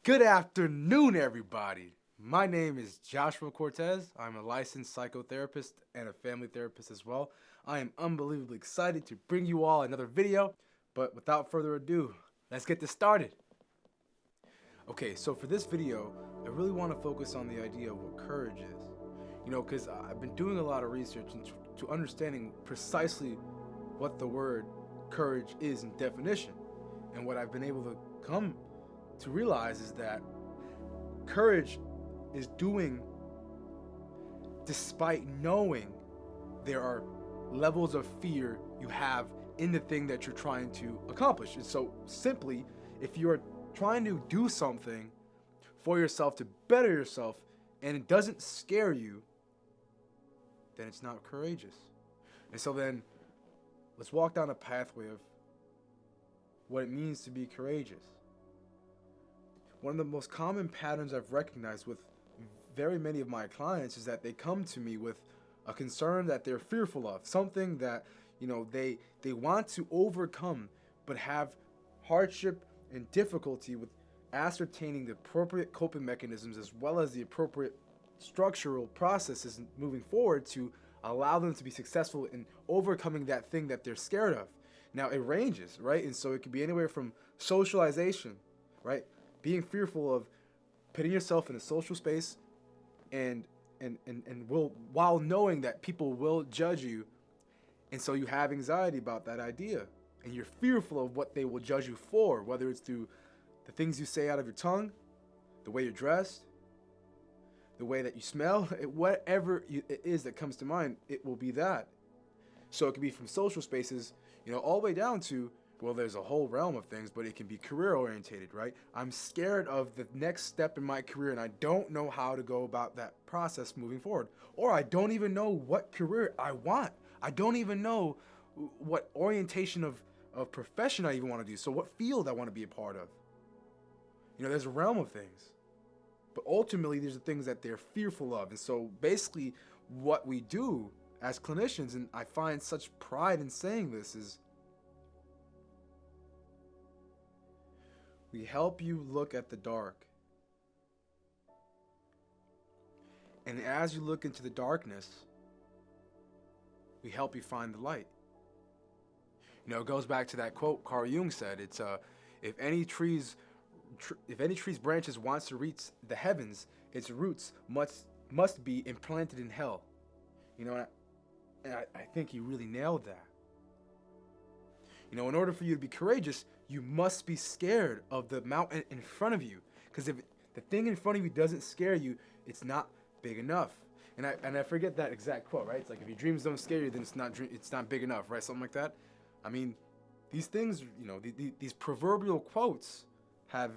Good afternoon, everybody. My name is Joshua Cortez. I'm a licensed psychotherapist and a family therapist as well. I am unbelievably excited to bring you all another video, but without further ado, let's get this started. Okay, so for this video, I really want to focus on the idea of what courage is. Because I've been doing a lot of research into understanding precisely what the word courage is in definition. And what I've been able to come to realize is that courage is doing despite knowing there are levels of fear you have in the thing that you're trying to accomplish. And so simply, if you're trying to do something for yourself to better yourself and it doesn't scare you, then it's not courageous. And so then let's walk down a pathway of what it means to be courageous. One of the most common patterns I've recognized with very many of my clients is that they come to me with a concern that they're fearful of, something that they want to overcome but have hardship and difficulty with ascertaining the appropriate coping mechanisms as well as the appropriate structural processes moving forward to allow them to be successful in overcoming that thing that they're scared of. Now it ranges, right? And so it could be anywhere from socialization, right? Being fearful of putting yourself in a social space and while knowing that people will judge you, and so you have anxiety about that idea and you're fearful of what they will judge you for, whether it's through the things you say out of your tongue, the way you're dressed, the way that you smell, whatever it is that comes to mind, it will be that. So it can be from social spaces, all the way down to, well, there's a whole realm of things, but it can be career orientated, right? I'm scared of the next step in my career and I don't know how to go about that process moving forward. Or I don't even know what career I want. I don't even know what orientation of profession I even want to do. So what field I want to be a part of. There's a realm of things. But ultimately, these are things that they're fearful of. And so basically what we do as clinicians, and I find such pride in saying this, is we help you look at the dark. And as you look into the darkness, we help you find the light. It goes back to that quote Carl Jung said, it's if any tree's branches wants to reach the heavens, its roots must be implanted in hell. And I think he really nailed that. In order for you to be courageous, you must be scared of the mountain in front of you. Because if the thing in front of you doesn't scare you, it's not big enough. And I forget that exact quote, right? It's like, if your dreams don't scare you, then it's not big enough, right? Something like that. I mean, these things, these proverbial quotes have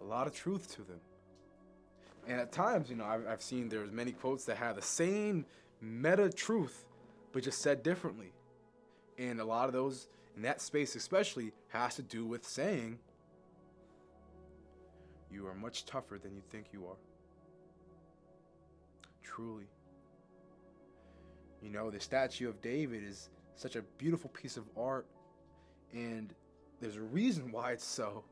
a lot of truth to them. And at times, I've seen there's many quotes that have the same meta truth, but just said differently. And a lot of those, in that space especially, has to do with saying, you are much tougher than you think you are. Truly. The statue of David is such a beautiful piece of art, and there's a reason why it's so.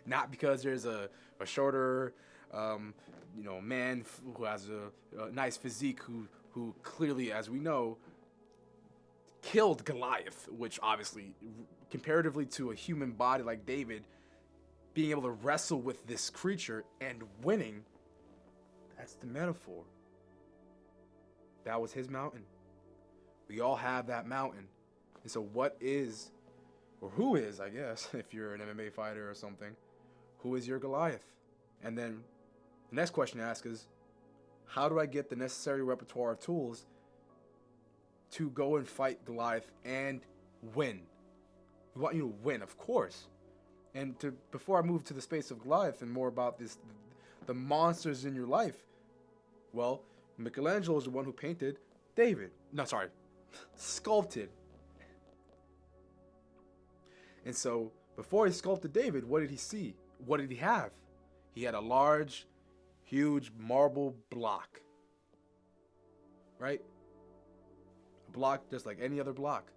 Not because there's a shorter, man who has a nice physique who clearly, as we know, killed Goliath, which obviously, comparatively to a human body like David, being able to wrestle with this creature and winning, that's the metaphor. That was his mountain. We all have that mountain. And so what is, or who is, I guess, if you're an MMA fighter or something, who is your Goliath? And then the next question to ask is, how do I get the necessary repertoire of tools to go and fight Goliath and win? We want you to win, of course. And before I move to the space of Goliath and more about the monsters in your life, well, Michelangelo is the one who painted David. No, sorry, sculpted. And so before he sculpted David, what did he see? What did he have? He had a large, huge marble block, right? A block just like any other block.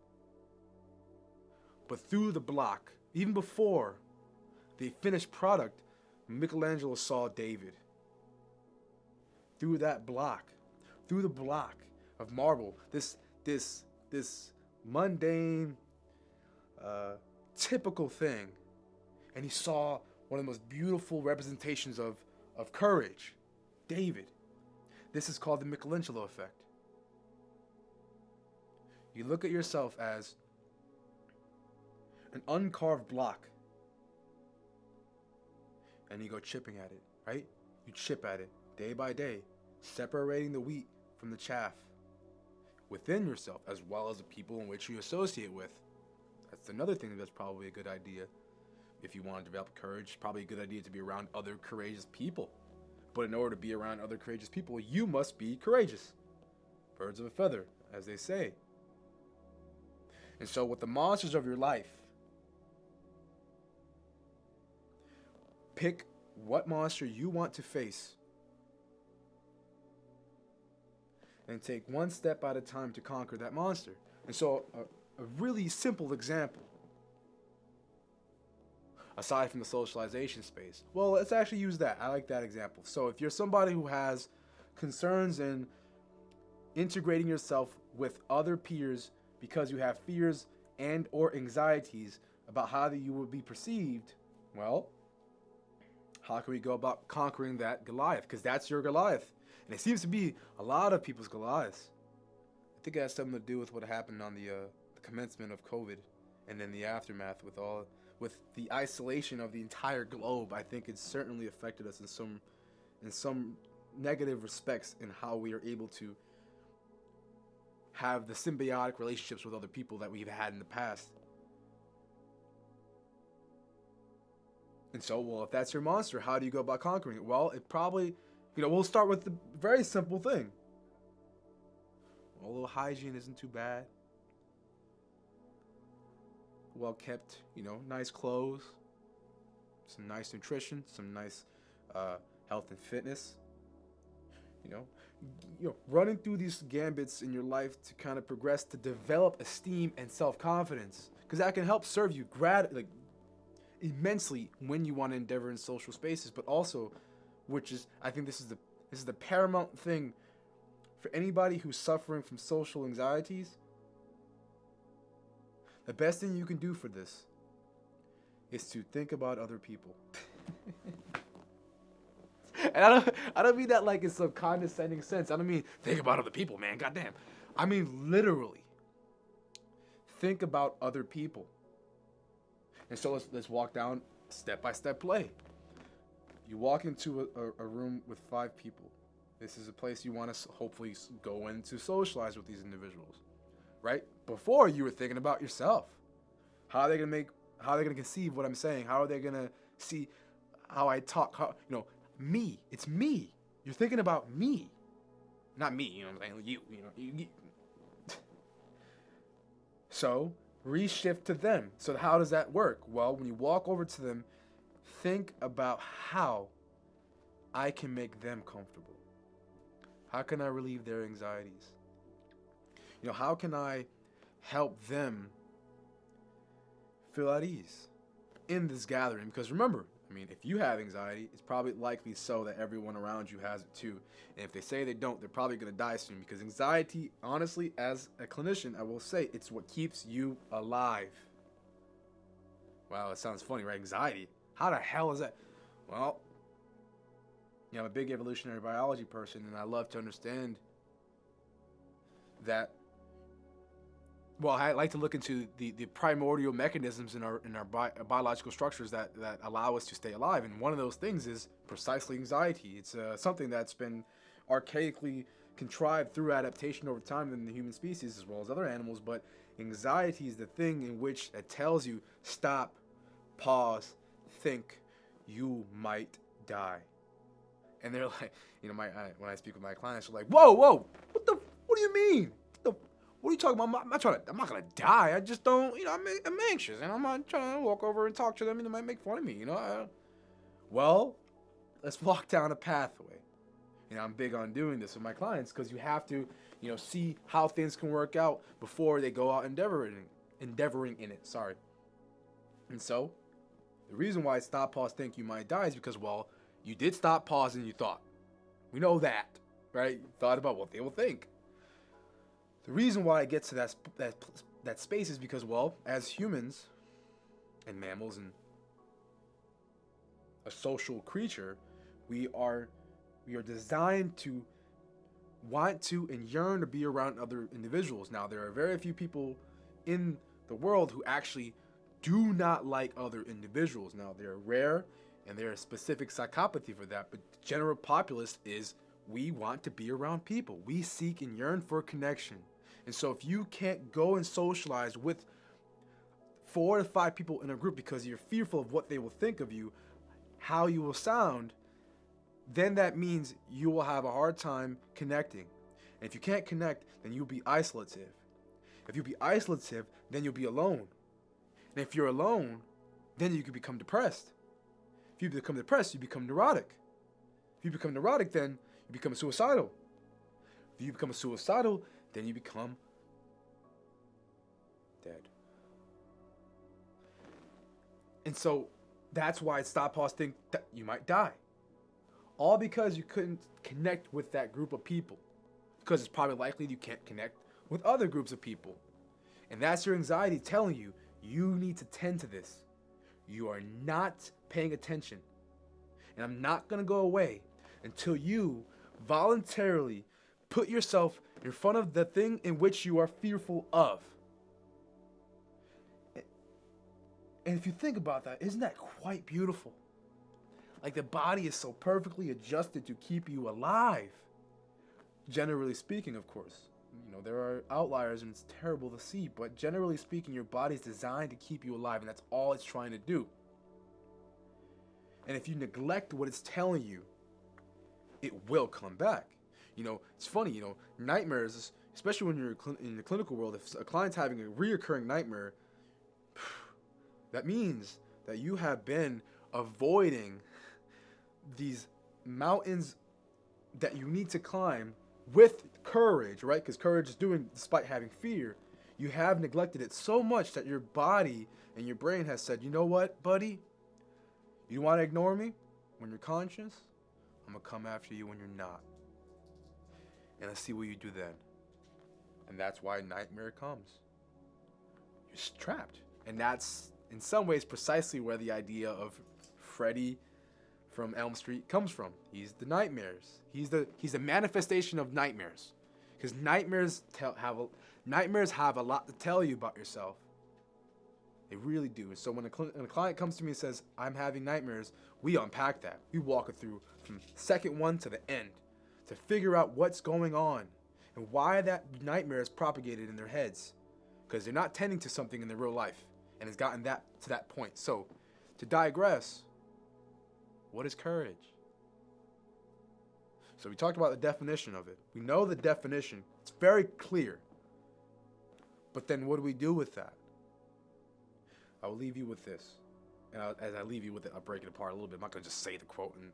But through the block, even before the finished product, Michelangelo saw David through the block of marble, this mundane, typical thing, and he saw one of the most beautiful representations of courage, David. This is called the Michelangelo effect. You look at yourself as an uncarved block, and you go chipping at it, right? You chip at it day by day, separating the wheat from the chaff within yourself, as well as the people in which you associate with. That's another thing that's probably a good idea. If you want to develop courage, it's probably a good idea to be around other courageous people. But in order to be around other courageous people, you must be courageous. Birds of a feather, as they say. And so with the monsters of your life, pick what monster you want to face and take one step at a time to conquer that monster. And so a really simple example, aside from the socialization space. Well, let's actually use that. I like that example. So if you're somebody who has concerns in integrating yourself with other peers because you have fears and or anxieties about how you will be perceived, well, how can we go about conquering that Goliath? Because that's your Goliath. And it seems to be a lot of people's Goliaths. I think it has something to do with what happened on the commencement of COVID and then the aftermath with the isolation of the entire globe. I think it's certainly affected us in some negative respects in how we are able to have the symbiotic relationships with other people that we've had in the past. And so, well, if that's your monster, how do you go about conquering it? Well, it probably, we'll start with the very simple thing. A little hygiene isn't too bad. Well kept, nice clothes, some nice nutrition, some nice health and fitness. Running through these gambits in your life to kind of progress to develop esteem and self-confidence, because that can help serve you immensely when you want to endeavor in social spaces, but also, I think this is the paramount thing for anybody who's suffering from social anxieties. The best thing you can do for this is to think about other people. And I don't mean that like in some condescending sense. I don't mean think about other people, man. Goddamn. I mean literally. Think about other people. And so let's walk down step-by-step play. You walk into a room with 5 people. This is a place you want to hopefully go in to socialize with these individuals, right? Before you were thinking about yourself. How are they gonna conceive what I'm saying? How are they gonna see how I talk? Me. It's me. You're thinking about me, not me. I'm saying? You. So reshift to them. So how does that work? Well, when you walk over to them, think about how I can make them comfortable. How can I relieve their anxieties? How can I help them feel at ease in this gathering? Because remember, if you have anxiety, it's probably likely so that everyone around you has it too. And if they say they don't, they're probably going to die soon. Because anxiety, honestly, as a clinician, I will say, it's what keeps you alive. Wow, it sounds funny, right? Anxiety. How the hell is that? Well, I'm a big evolutionary biology person, and I love to understand that. Well, I like to look into the primordial mechanisms in our biological structures that allow us to stay alive. And one of those things is precisely anxiety. It's something that's been archaically contrived through adaptation over time in the human species as well as other animals. But anxiety is the thing in which it tells you, stop, pause, think, you might die. And they're like, when I speak with my clients, they're like, whoa, what do you mean? What are you talking about? I'm not gonna die. I just don't, I'm anxious, and I'm not trying to walk over and talk to them, and they might make fun of me, Well, let's walk down a pathway. I'm big on doing this with my clients because you have to, see how things can work out before they go out endeavoring in it. Sorry. And so, The reason why stop, pause, think you might die is because, well, you did stop, pause, and you thought. We know that, right? You thought about what they will think. The reason why it gets to that space is because, well, as humans and mammals and a social creature, we are designed to want to and yearn to be around other individuals. Now, there are very few people in the world who actually do not like other individuals. Now, they're rare and there is specific psychopathy for that, but the general populace is we want to be around people. We seek and yearn for connection. And so if you can't go and socialize with 4 to 5 people in a group because you're fearful of what they will think of you, how you will sound, then that means you will have a hard time connecting. And if you can't connect, then you'll be isolative. If you be isolative, then you'll be alone. And if you're alone, then you can become depressed. If you become depressed, you become neurotic. If you become neurotic, then you become suicidal. If you become suicidal, then you become dead. And so that's why it's stop, pause, think that you might die. All because you couldn't connect with that group of people. Because it's probably likely you can't connect with other groups of people. And that's your anxiety telling you, you need to tend to this. You are not paying attention. And I'm not going to go away until you voluntarily put yourself in front of the thing in which you are fearful of. And if you think about that, isn't that quite beautiful? Like the body is so perfectly adjusted to keep you alive. Generally speaking, of course. You know, there are outliers and it's terrible to see, but generally speaking, your body's designed to keep you alive, and that's all it's trying to do. And if you neglect what it's telling you, it will come back. You know, it's funny, you know, nightmares, especially when you're in the clinical world, if a client's having a reoccurring nightmare, that means that you have been avoiding these mountains that you need to climb with courage, right? Because courage is doing despite having fear. You have neglected it so much that your body and your brain has said, you know what, buddy? You want to ignore me when you're conscious? I'm going to come after you when you're not. And let's see what you do then. And that's why nightmare comes. You're trapped. And that's, in some ways, precisely where the idea of Freddy from Elm Street comes from. He's the nightmares. He's the manifestation of nightmares. Because nightmares have a lot to tell you about yourself. They really do. So when a client comes to me and says, I'm having nightmares, we unpack that. We walk it through from second one to the end to figure out what's going on and why that nightmare is propagated in their heads. Because they're not tending to something in their real life and it's gotten that to that point. So to digress, what is courage? So we talked about the definition of it. We know the definition. It's very clear. But then what do we do with that? I will leave you with this. And as I leave you with it, I'll break it apart a little bit. I'm not going to just say the quote. And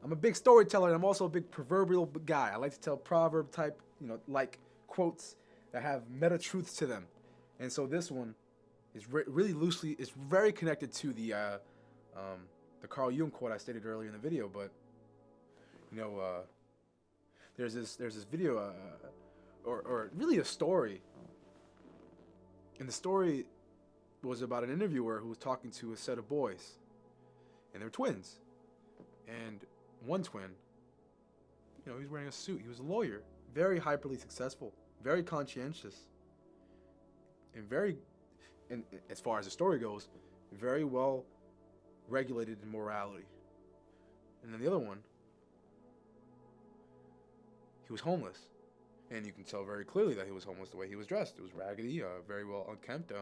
I'm a big storyteller, and I'm also a big proverbial guy. I like to tell proverb type, like quotes that have meta truths to them. And so this one is really loosely, it's very connected to the Carl Jung quote I stated earlier in the video. But there's this video, or really a story. And the story was about an interviewer who was talking to a set of boys, and they're twins. And one twin, he was wearing a suit. He was a lawyer, very hyperly successful, very conscientious, and as far as the story goes, very well regulated in morality. And then the other one, he was homeless. And you can tell very clearly that he was homeless the way he was dressed. It was raggedy, very well unkempt.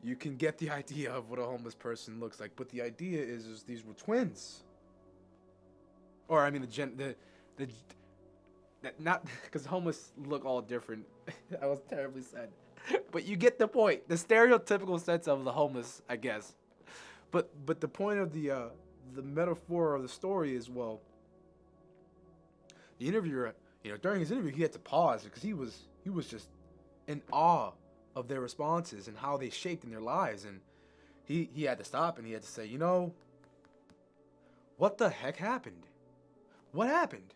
You can get the idea of what a homeless person looks like, but the idea is these were twins. Or I mean, not because homeless look all different. I was terribly said, but you get the point. The stereotypical sense of the homeless, I guess. But the point of the metaphor of the story is, well, the interviewer, during his interview, he had to pause because he was just in awe of their responses and how they shaped in their lives. And he had to stop and he had to say, you know, what the heck happened? What happened?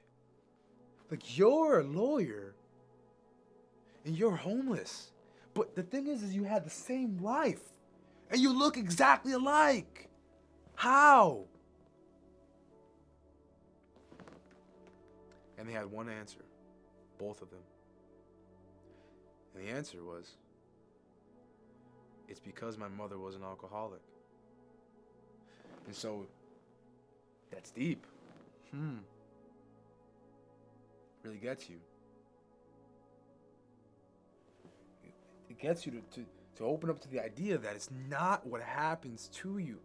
Like, you're a lawyer and you're homeless. But the thing is you had the same life and you look exactly alike. How? And they had one answer, both of them. And the answer was, it's because my mother was an alcoholic. And so, that's deep. Really gets you. It gets you to open up to the idea that it's not what happens to you.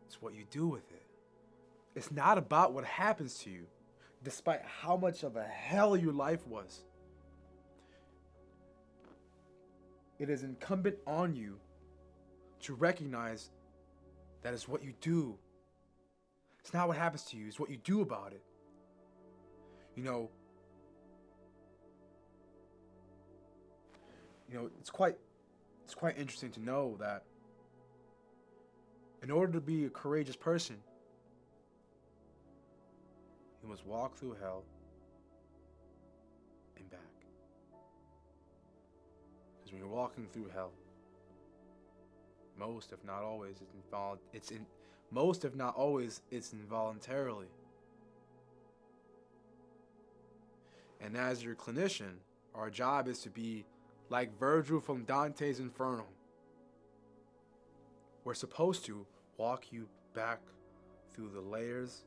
It's what you do with it. It's not about what happens to you, despite how much of a hell your life was. It is incumbent on you to recognize that it's what you do. It's not what happens to you, it's what you do about it. You know, it's quite interesting to know that in order to be a courageous person, you must walk through hell and back. Because when you're walking through hell, most if not always, it's involuntarily. And as your clinician, our job is to be like Virgil from Dante's Inferno. We're supposed to walk you back through the layers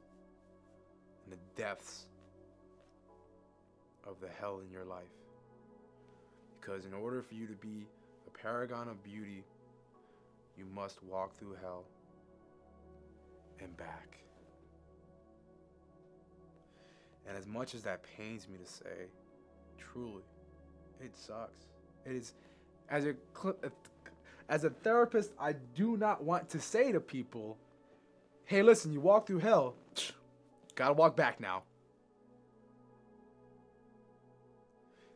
and the depths of the hell in your life. Because in order for you to be a paragon of beauty, you must walk through hell and back. And as much as that pains me to say, truly, it sucks. It is, as a therapist, I do not want to say to people, hey, listen, you walk through hell, gotta walk back now.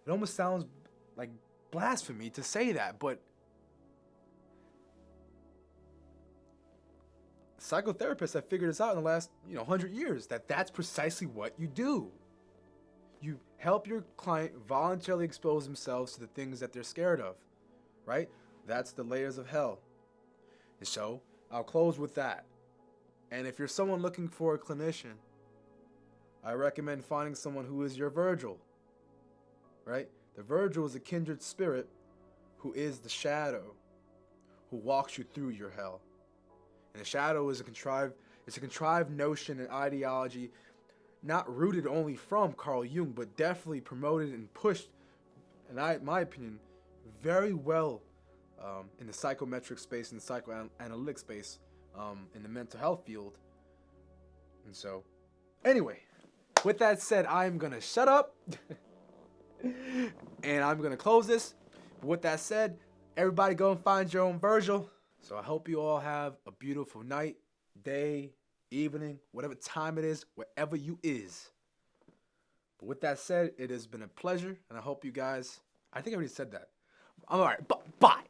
It almost sounds like blasphemy to say that, but psychotherapists have figured this out in the last 100 years, that that's precisely what you do. You help your client voluntarily expose themselves to the things that they're scared of, right? That's the layers of hell. And so I'll close with that. And if you're someone looking for a clinician, I recommend finding someone who is your Virgil, right? The Virgil is a kindred spirit who is the shadow, who walks you through your hell. And the shadow is a contrived notion and ideology, not rooted only from Carl Jung, but definitely promoted and pushed, in my opinion, very well in the psychometric space and the psychoanalytic space, in the mental health field. And so, anyway, with that said, I'm going to shut up and I'm going to close this. But with that said, everybody go and find your own Virgil. So I hope you all have a beautiful night, day, evening, whatever time it is, wherever you is. But with that said, it has been a pleasure, and I hope you guys, I think I already said that. All right, bye.